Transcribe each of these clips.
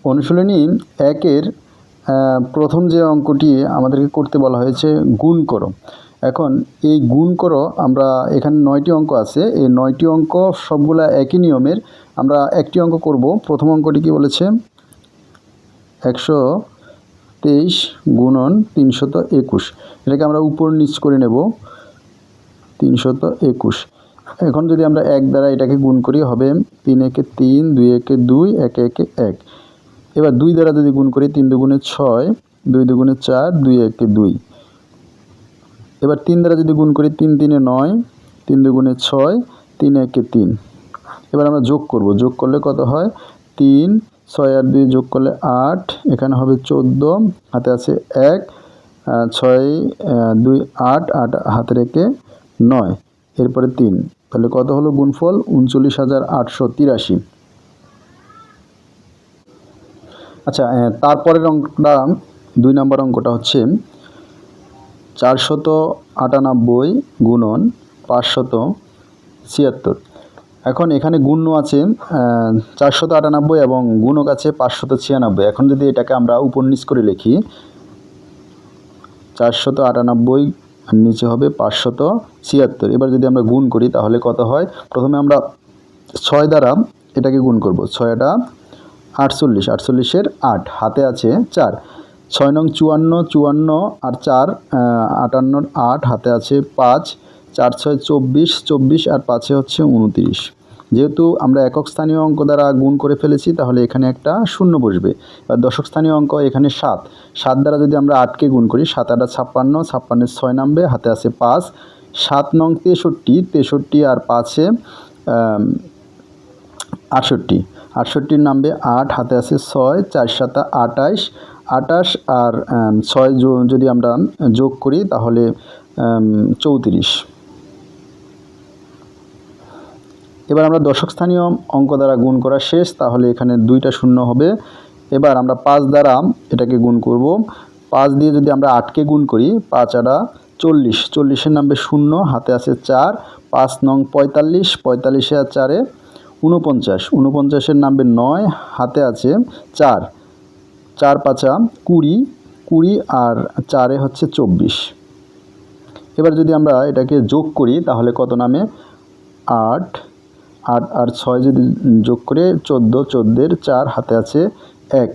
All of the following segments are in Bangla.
অনুশীলনী 1-এর প্রথম যে অঙ্কটি আমাদেরকে করতে বলা হয়েছে গুণ করো। এখন এই গুণ করো আমরা এখানে 9টি অঙ্ক আছে, এই 9টি অঙ্ক সবগুলা একই নিয়মের। আমরা একটি অঙ্ক করব। প্রথম অঙ্কটি কি বলেছে? 123 গুণন 321। এটাকে আমরা উপর নিচ করে নেব 321। এখন যদি আমরা 1 দ্বারা এটাকে গুণ করি হবে 3 একে 3, 2 একে 2, 1 একে 1। এবার 2 দ্বারা যদি গুণ করি 3 দুগুণে 6, 2 দুগুণে 4, 2 একে 2। এবার 3 দ্বারা যদি গুণ করি 3 3-এ 9, 3 দুগুণে 6, 3 একে 3। এবার আমরা যোগ করব, যোগ করলে কত হয়? 3, 6 আর 2 যোগ করলে 8, এখানে হবে 14, হাতে আছে 1, 6 2 8, 8 হাতে রেখে 9, এরপরে 3। তাহলে কত হলো গুণফল? 39,883। আচ্ছা, তারপরের অঙ্কটা 2 নম্বর অঙ্কটা হচ্ছে 498 গুণন 576। এখন এখানে গুণ্য আছে 498 এবং গুণক আছে 596। এখন যদি এটাকে আমরা উপর নিচ করে লিখি 498 আর নিচে হবে 576। এবার যদি আমরা গুণ করি তাহলে কত হয়? প্রথমে আমরা 6 দ্বারা এটাকে গুণ করব। 6টা 48, 48-এর 8, হাতে আছে 4। 6 নং 54, 54 আর 4 58-র 8, হাতে আছে 5। 4 6 24, 24 আর 5-এ হচ্ছে 29। যেহেতু আমরা একক স্থানীয় অঙ্ক দ্বারা গুণ করে ফেলেছি তাহলে এখানে একটা শূন্য বসবে। আর দশক স্থানীয় অঙ্ক এখানে 7। 7 দ্বারা যদি আমরা 8কে গুণ করি 7 8 56, 56-এর 6 নামবে, হাতে আছে 5। 7 নং 63, 63 আর 5-এ 68, 68-র নামবে 8, হাতে আছে 6। 4 7 28, 28 আর 6 যদি আমরা যোগ করি তাহলে 34। এবার আমরা দশক স্থানীয় অঙ্ক দ্বারা গুণ করা শেষ, তাহলে এখানে 2টা শূন্য হবে। এবার আমরা 5 দ্বারা এটাকে গুণ করব। 5 দিয়ে যদি আমরা 8কে গুণ করি 5 8 40, 40-এর নামবে 0, হাতে আছে 4। 5 নং 45, 45-এ আর 4-এ 49, 49-এর নামবে 9, হাতে আছে 4। 4 5 20, 20 আর 4-এ হচ্ছে 24। এবার যদি আমরা এটাকে যোগ করি তাহলে কত নামে? 8, 8 আর 6 যদি যোগ করে 14, 14-এর 4, হাতে আছে 1।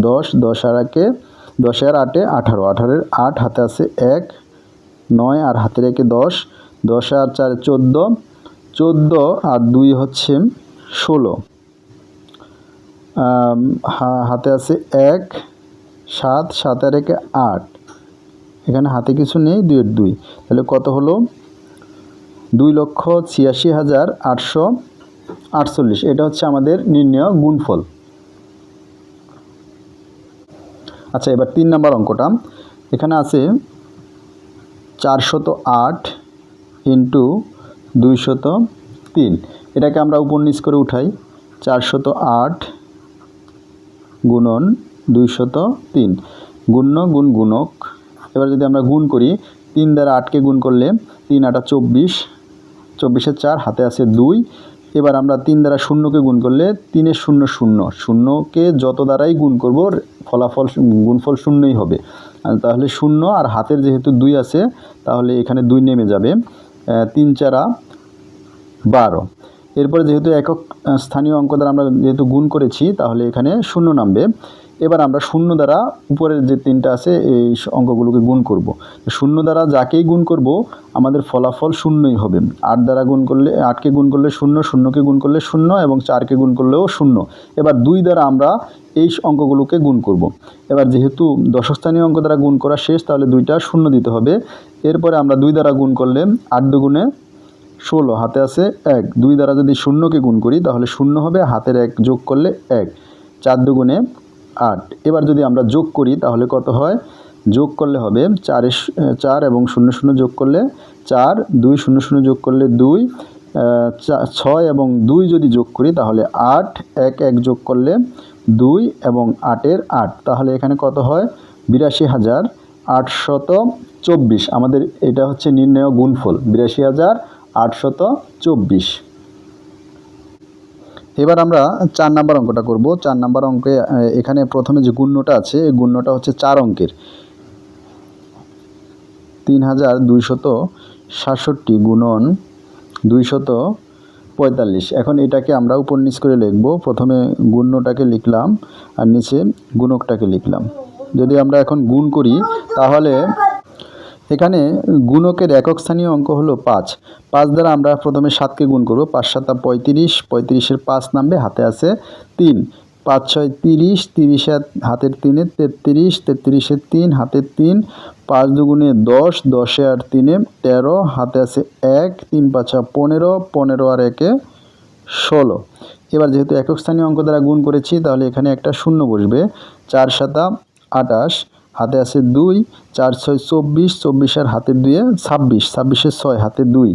10, 10 আর 1-এ 10 আর 8-এ 18, 18-এর 8, হাতে আছে 1। 9 আর হাতে রেখে 10, 10 আর 4 14, 14 আর 2 হচ্ছে 16, হাতে আছে 1। 7, 7 আর 1-এ 8, এখানে হাতে কিছু নেই, 2 এর 2। তাহলে কত হলো? 2,86,848। এটা হচ্ছে আমাদের নির্ণয় গুণফল। আচ্ছা, এবার 3 নম্বর অঙ্কটা এখানে আছে 408 ইন্টু 203। এটাকে আমরা উপর নিচ করে উঠাই। 408 গুণন 203, গুণ্য গুণ গুণক। এবার যদি আমরা গুণ করি 3 দ্বারা 8কে গুণ করলে 3 8 24, 24-এর 4, হাতে আছে 2। এবার আমরা 3 দ্বারা 0কে গুণ করলে 3-এর 0 0, 0কে যত দ্বারাই গুণ করব ফলাফল গুণফল শূন্যই হবে। তাহলে 0 আর হাতের যেহেতু 2 আছে তাহলে এখানে 2 নেমে যাবে। 3 4 12। এরপরে যেহেতু একক স্থানীয় অঙ্ক দ্বারা আমরা যেহেতু গুণ করেছি তাহলে এখানে 0 নামবে। এবার আমরা 0 দ্বারা উপরের যে 3টা আছে এই অঙ্কগুলোকে গুণ করব। 0 দ্বারা যাকেই গুণ করব আমাদের ফলাফল শূন্যই হবে। 8 দ্বারা গুণ করলে 8কে গুণ করলে 0, 0কে গুণ করলে 0 এবং 4কে গুণ করলেও 0। এবার 2 দ্বারা আমরা এই অঙ্কগুলোকে গুণ করব। এবার যেহেতু দশক স্থানীয় অঙ্ক দ্বারা গুণ করা শেষ তাহলে 2টা শূন্য দিতে হবে। এরপরে আমরা 2 দ্বারা গুণ করলে 8 দুগুণে 16, হাতে আছে 1। 2 দ্বারা যদি 0কে গুণ করি তাহলে 0 হবে, হাতের 1 যোগ করলে 1। 4 দুগুণে 8। এবার যদি আমরা যোগ করি তাহলে কত হয়? যোগ করলে হবে 4 এবং 0 0 যোগ করলে 4, 2 0 0 যোগ করলে 2, 6 এবং 2 যদি যোগ করি তাহলে 8, 1 1 যোগ করলে 2 এবং 8-এর 8। তাহলে এখানে কত হয়? 82,824। আমাদের এটা হচ্ছে নির্ণয় গুণফল 82,824। এবার আমরা 4 নাম্বার অঙ্কটা করব। 4 নাম্বার অঙ্কে এখানে প্রথমে যে গুণ্যটা আছে এই গুণ্যটা হচ্ছে 4 অঙ্কের। 3267 গুণন 245। এখন এটাকে আমরা উপর নিচ করে লিখব। প্রথমে গুণ্যটাকে লিখলাম আর নিচে গুণকটাকে লিখলাম। যদি আমরা এখন গুণ করি তাহলে এখানে গুণকের একক স্থানীয় অঙ্ক হলো 5। 5 দ্বারা আমরা প্রথমে 7কে গুণ করব। 5 7 35, 35-এর 5 নামবে, হাতে আছে 3। 5 6 30, 30 হাতের 3-এ 33, 33-এর 3 হাতের 3। 5 2 10, 10 আর 3-এ 13, হাতে আছে 1। 3 5 15, 15 আর 1-এ 16। এবার যেহেতু একক স্থানীয় অঙ্ক দ্বারা গুণ করেছি তাহলে এখানে একটা শূন্য বসবে। 4 7 28, হাতে আছে 2। 4 6 24, 24 আর হাতের 2-এ 26, 26-এর 6 হাতে 2।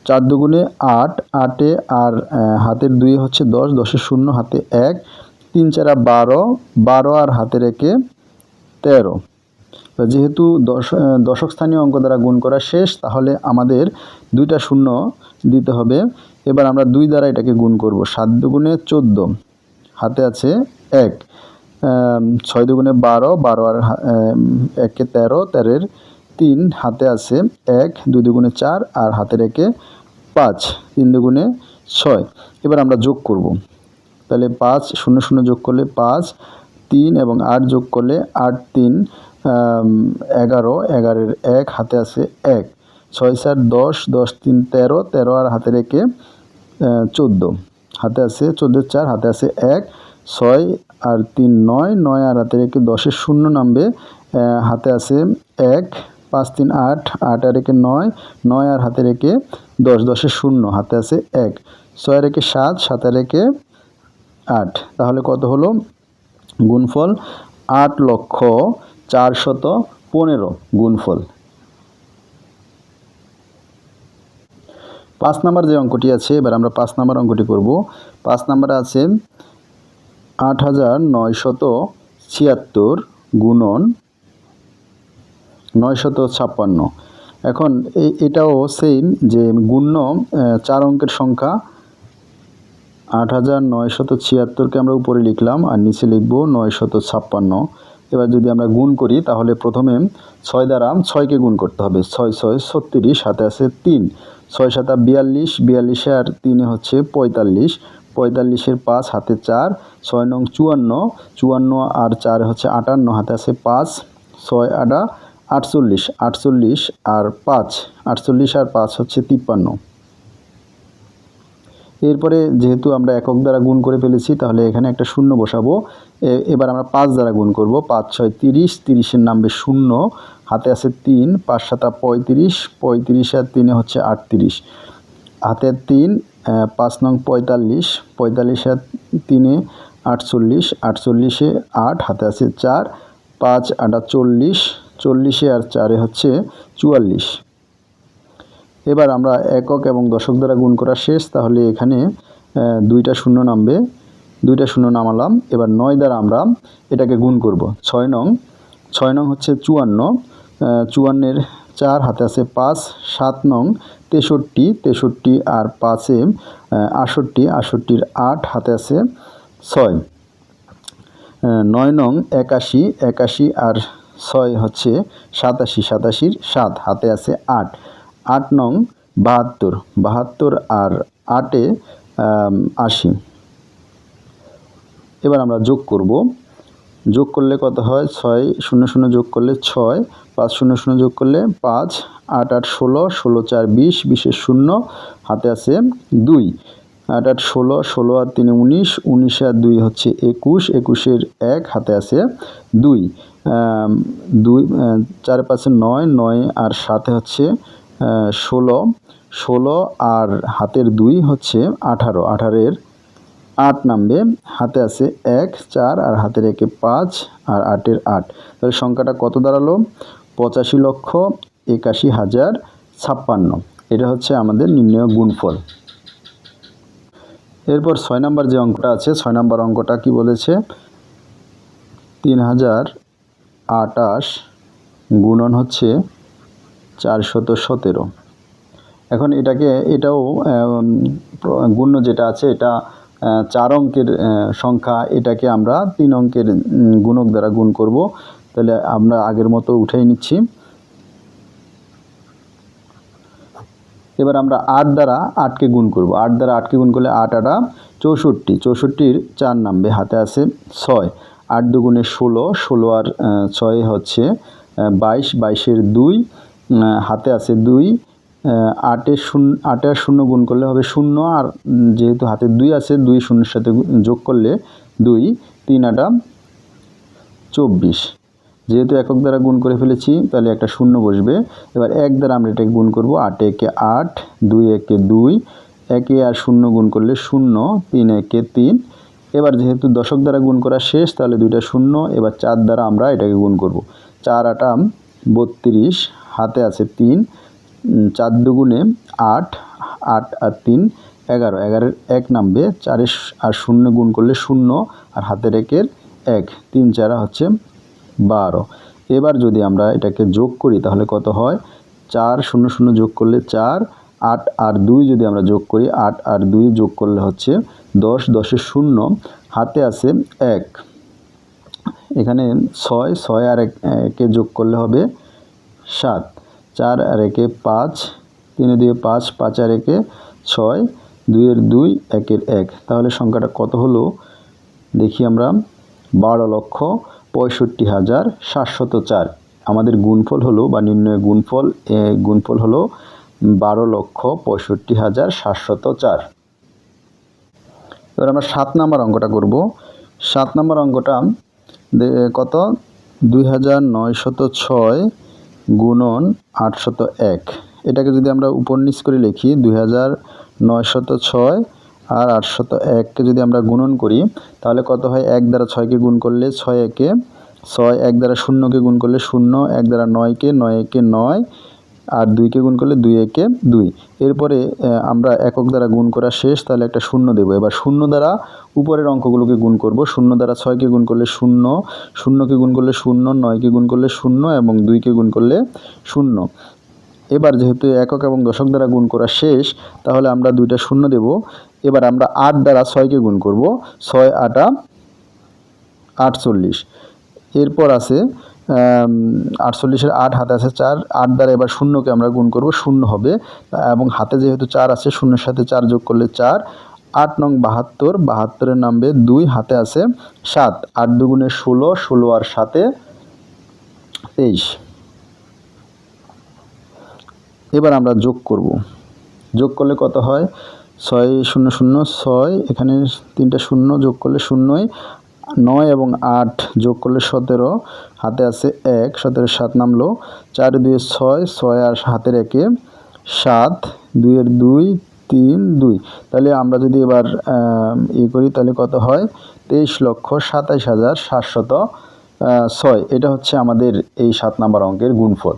4 2 8, 8-এ আর হাতের 2-এ হচ্ছে 10, 10-এর 0 হাতে 1। 3 4 12, 12 আর হাতের 1-এ 13। যেহেতু দশক স্থানীয় অঙ্ক দ্বারা গুণ করা শেষ তাহলে আমাদের 2টা শূন্য দিতে হবে। এবার আমরা 2 দ্বারা এটাকে গুণ করব। 7 2 14, হাতে আছে 1। 6 2 12, 12 আর 1-এ 13, 13-এর 3 হাতে আছে 1। 2 2 4 আর হাতের 1-এ 5। 3 2 6। এবার আমরা যোগ করব। তাহলে 5 0 0 যোগ করলে 5, 3 এবং 8 যোগ করলে 8 3 11, 11-এর 1 হাতে আছে 1। 6 4 10, 10 3 13, 13 আর হাতের 1-এ 14, হাতে আছে 14-এর 4 হাতে আছে 1। 6 আর 3 9, 9 আর হাতের 1-এ 10-এর 0 নামবে, হাতে আছে 1। 5 3 8, 8 আর 1-এ 9, 9 আর হাতের 1-এ 10, 10-এর 0 হাতে আছে 1। 6 আর 1-এ 7, 7 আর 1-এ 8। তাহলে কত হলো? গুণফল 8,415 গুণফল। 5 নাম্বার যে অঙ্কটি আছে এবার আমরা 5 নাম্বার অঙ্কটি করব। 5 নাম্বারে আছে 8976 গুণন 956। এখন এটাও সেম যে গুণ্য 4 অঙ্কের সংখ্যা। 8976-কে আমরা উপরে লিখলাম আর নিচে লিখব 956। এবার যদি আমরা গুণ করি তাহলে প্রথমে 6 দ্বারা 6কে গুণ করতে হবে। 6 6 36, হাতে আছে 3। 6 7 42, 42 আর 3-এ হচ্ছে 45, 45-এর 5 হাতে 4। 6 9 54, 54 আর 4 হচ্ছে 58, হাতে আছে 5। 6 8 48, 48 আর 5, 48 আর 5 হচ্ছে 53। এরপরে যেহেতু আমরা একক দ্বারা গুণ করে ফেলেছি তাহলে এখানে একটা শূন্য বসাবো। এবার আমরা 5 দ্বারা গুণ করব। 5 6 30, 30-এর নামবে 0, হাতে আছে 3। 5 7 35, 35 আর 3-এ হচ্ছে 38, হাতে 3। 5 9 45, 45 আর 3-এ 48, 48-এ 8, হাতে আছে 4। 5 8 40, 40-এ আর 4-এ হচ্ছে 44। এবার আমরা একক এবং দশক দ্বারা গুণ করা শেষ তাহলে এখানে 2টা শূন্য নামবে, 2টা শূন্য নামালাম। এবার 9 দ্বারা আমরা এটাকে গুণ করব। 6 নং হচ্ছে 54, 54-এর 4 হাতে আছে 5। 7 নং 63, 63 আর 5-এ 68, 68-এর 8 হাতে আছে 6। 9 নং 81, 81 আর 6 হচ্ছে 87, 87-এর 7 হাতে আছে 8। 8 নং 72, 72 আর 8-এ 80। এবার আমরা যোগ করব। যোগ করলে কত হয়? 6 0 0 যোগ করলে 6, 5 0 0 যোগ করলে 5, 8 8 16, 16 4 20, 20-এর 0 হাতে আছে 2। 8 8 16, 16 আর 3 19, 19 আর 2 হচ্ছে 21, 21-এর 1 হাতে আছে 2। 2 4 5 9, 9 আর 7 হচ্ছে 16, 16 আর হাতের 2 হচ্ছে 18, 18-এর 8 নামবে, হাতে আছে 1 4 আর হাতের 1-এ 5 আর 8-এর 8। তাহলে সংখ্যাটা কত দাঁড়ালো? 85,81,056। এটা হচ্ছে আমাদের নির্ণয় গুণফল। এরপর 6 নাম্বার যে অঙ্কটা আছে 6 নাম্বার অঙ্কটা কি বলেছে? 3028 গুণন হচ্ছে 417। এখন এটাও গুণ্য যেটা আছে এটা 4 অঙ্কের সংখ্যা, এটাকে আমরা 3 অঙ্কের গুণক দ্বারা গুণ করব। তাহলে আমরা আগের মতো উঠাই নিচ্ছি। এবার আমরা 8 দ্বারা 8কে গুণ করব। 8 দ্বারা 8কে গুণ করলে 8 8 64, 64-র 4 নামবে, হাতে আছে 6। 8 দুগুণে 16, 16 আর 6 হচ্ছে 22, 22-এর 2, হাতে আছে 2। 8 আর 0 গুণ করলে হবে 0, আর যেহেতু হাতে 2 আছে 2 শূন্যের সাথে যোগ করলে 2, 3 8 24। যেহেতু একক দ্বারা গুণ করে ফেলেছি তাহলে একটা 0 বসবে। এবার 1 দ্বারা আমরা এটাকে গুণ করব। 8 একে 8, 2 একে 2, 1 আর 0 গুণ করলে 0, 3 একে 3। এবার যেহেতু দশক দ্বারা গুণ করা শেষ তাহলে 2টা 0। এবার 4 দ্বারা আমরা এটাকে গুণ করব। 4 8 32, হাতে আছে 3। 4 দুগুণে 8, 8 আর 3 11, 11-এর 1 নামবে। 4 আর 0 গুণ করলে 0, আর হাতের 1-এর 1, 3 4 হচ্ছে 12। এবার যদি আমরা এটাকে যোগ করি তাহলে কত হয়? 4 0 0 যোগ করলে 4, 8 আর 2 যদি আমরা যোগ করি, 8 আর 2 যোগ করলে হচ্ছে 10, 10-এর 0, হাতে আছে 1। এখানে 6, 6 আর 1-এ যোগ করলে হবে 7, 4 আর 1-এ 5, 3 2 5, 5 আর 1-এ 6, 2 এর 2, 1 এর 1। তাহলে সংখ্যাটা কত হলো দেখি আমরা, 12,65,704। আমাদের গুণফল হলো বা নির্ণয় গুণফল হলো 12,65,704। এবার আমরা 7 নম্বর অঙ্কটা করব। 7 নম্বর অঙ্কটা কত? 2906 গুণন 801। এটাকে যদি আমরা উপর নিচ করে লিখি, 2906 আর 801কে যদি আমরা গুণন করি তাহলে কত হয়? 1 দ্বারা 6কে গুণ করলে 6 একে 6, 1 দ্বারা 0কে গুণ করলে 0, 1 দ্বারা 9কে 9 একে 9, আর 2কে গুণ করলে 2 একে 2। এরপরে আমরা একক দ্বারা গুণ করা শেষ, তাহলে একটা 0 দেব। এবার 0 দ্বারা উপরের অঙ্কগুলোকে গুণ করব। 0 দ্বারা 6কে গুণ করলে 0, 0কে গুণ করলে 0, 9কে গুণ করলে 0 এবং 2কে গুণ করলে 0। এবার যেহেতু একক এবং দশক দ্বারা গুণ করা শেষ তাহলে আমরা 2টা 0 দেব। এবার আমরা 8 দ্বারা 6কে গুণ করব। 6 8 48। এরপর আছে 48-এর 8, হাতে আছে 4। 8 দ্বারা এবার 0কে আমরা গুণ করব, 0 হবে, এবং হাতে যেহেতু 4 আছে 0-এর সাথে 4 যোগ করলে 4। 8 নং 72, 72-এর নামবে 2, হাতে আছে 7। 8 দুগুণে 16, 16 আর 7-এ 23। এবার আমরা যোগ করব। যোগ করলে কত হয়? 6 0 0 6, এখানে 3টা 0 যোগ করলে 0, 9 এবং 8 যোগ করলে 17, হাতে আছে 1, 17-এর 7 নামলো। 4 2 6, 6 আর হাতের 1-এ 7, 2 এর 2, 3 2। তাহলে আমরা যদি এবার করি তাহলে কত হয়? 23,27,706। এটা হচ্ছে আমাদের এই 7 নম্বর অঙ্কের গুণফল।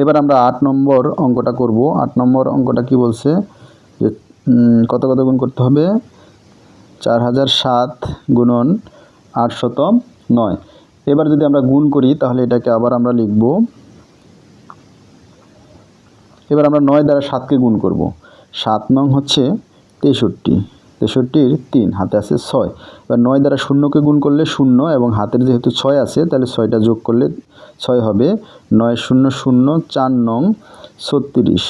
এবার আমরা 8 নম্বর অঙ্কটা করব। 8 নম্বর অঙ্কটা কি বলছে যে কত গুণ করতে হবে? 4007 গুণন 809। এবার যদি আমরা গুণ করি তাহলে এটাকে আবার আমরা লিখব। এবার আমরা 9 দ্বারা 7কে গুণ করব। 7 নং হচ্ছে 63, 63-র 3, হাতে আছে 6। এবার 9 দ্বারা 0কে গুণ করলে 0, এবং হাতের যেহেতু 6 আছে তাহলে 6টা যোগ করলে 6 হবে। 9 0 0, 4 নং 36।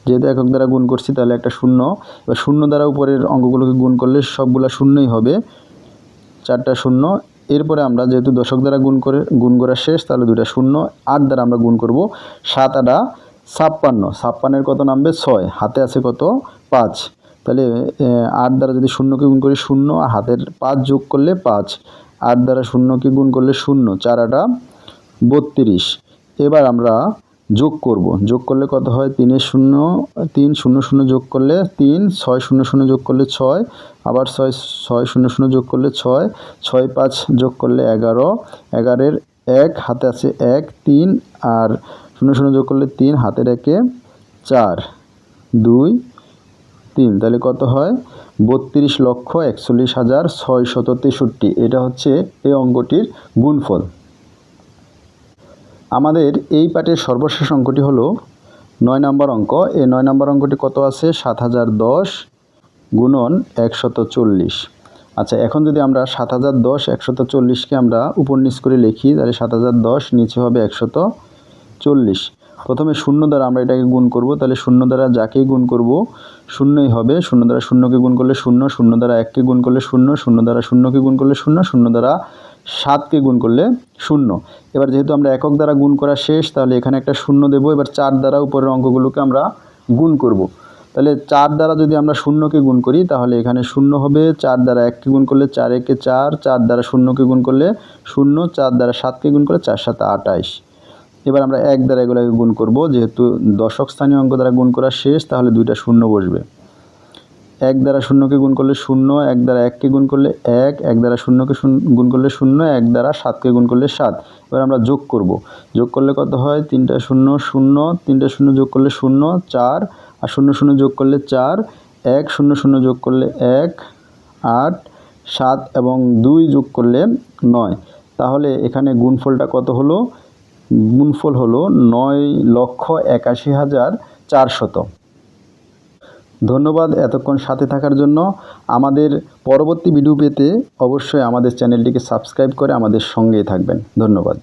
যেহেতু একক দ্বারা গুণ করছি তাহলে একটা 0। এবার 0 দ্বারা উপরের অঙ্কগুলোকে গুণ করলে সবগুলা 0ই হবে, 4টা 0। এরপরে আমরা যেহেতু দশক দ্বারা গুণ করা শেষ তাহলে 2টা 0। 8 দ্বারা আমরা গুণ করব। 7 8 56, 56-এর কত নামবে? 6, হাতে আছে কত? 5। তাহলে 8 দ্বারা যদি 0কে গুণ করি 0, আর হাতের 5 যোগ করলে 5। 8 দ্বারা 0কে গুণ করলে 0, 4 8 32। এবার আমরা যোগ করব। যোগ করলে কত হয়? 3 0 3 0 0 যোগ করলে 3, 6 0 0 যোগ করলে 6, আবার 6 6 0 0 যোগ করলে 6, 6 5 যোগ করলে 11, 11-এর 1, হাতে আছে 1 3, আর 0 0 যোগ করলে 3, হাতের 1-এ 4 2 3। তাহলে কত হয়? 32,41,663। এটা হচ্ছে এই অঙ্কটির গুণফল। আমাদের এই পাঠের সর্বশেষ অঙ্কটি হলো 9 নম্বর অঙ্ক। এই 9 নম্বর অঙ্কটি কত আছে? 7010 গুণন 140। আচ্ছা, এখন যদি আমরা 7010 140কে আমরা উপর নিচ করে লিখি, তাহলে 7010 নিচে হবে 140। প্রথমে শূন্য দ্বারা আমরা এটাকে গুণ করব, তাহলে শূন্য দ্বারা যাকেই গুণ করব শূন্যই হবে। শূন্য দ্বারা শূন্যকে গুণ করলে শূন্য, শূন্য দ্বারা 1কে গুণ করলে শূন্য, শূন্য দ্বারা শূন্যকে গুণ করলে শূন্য, শূন্য দ্বারা 7কে গুণ করলে শূন্য। এবার যেহেতু আমরা একক দ্বারা গুণ করা শেষ, তাহলে এখানে একটা শূন্য দেব। এবার 4 দ্বারা উপরের অঙ্কগুলোকে আমরা গুণ করব। তাহলে 4 দ্বারা যদি আমরা শূন্যকে গুণ করি, তাহলে এখানে শূন্য হবে। 4 দ্বারা 1কে গুণ করলে 4 একে 4, 4 দ্বারা শূন্যকে গুণ করলে শূন্য, 4 দ্বারা 7কে গুণ করলে 4 7 28। এবার আমরা 1 দ্বারা এগুলোকে গুণ করব। যেহেতু দশক স্থানীয় অঙ্ক দ্বারা গুণ করা শেষ, তাহলে দুইটা শূন্য বসবে। 1 দ্বারা শূন্যকে গুণ করলে শূন্য, 1 দ্বারা 1কে গুণ করলে 1, 1 দ্বারা শূন্যকে গুণ করলে শূন্য, 1 দ্বারা 7কে গুণ করলে 7। এবার আমরা যোগ করব। যোগ করলে কত হয়? 3টা শূন্য শূন্য, 3টা শূন্য যোগ করলে শূন্য 4, আর শূন্য শূন্য যোগ করলে 4, 1 শূন্য শূন্য যোগ করলে 1 8, 7 এবং 2 যোগ করলে 9। তাহলে এখানে গুণফলটা কত হলো? গুণফল হলো 9,81,400। ধন্যবাদ এতক্ষণ সাথে থাকার জন্য। আমাদের পরবর্তী ভিডিও পেতে অবশ্যই আমাদের চ্যানেলটিকে সাবস্ক্রাইব করে আমাদের সঙ্গেই থাকবেন। ধন্যবাদ।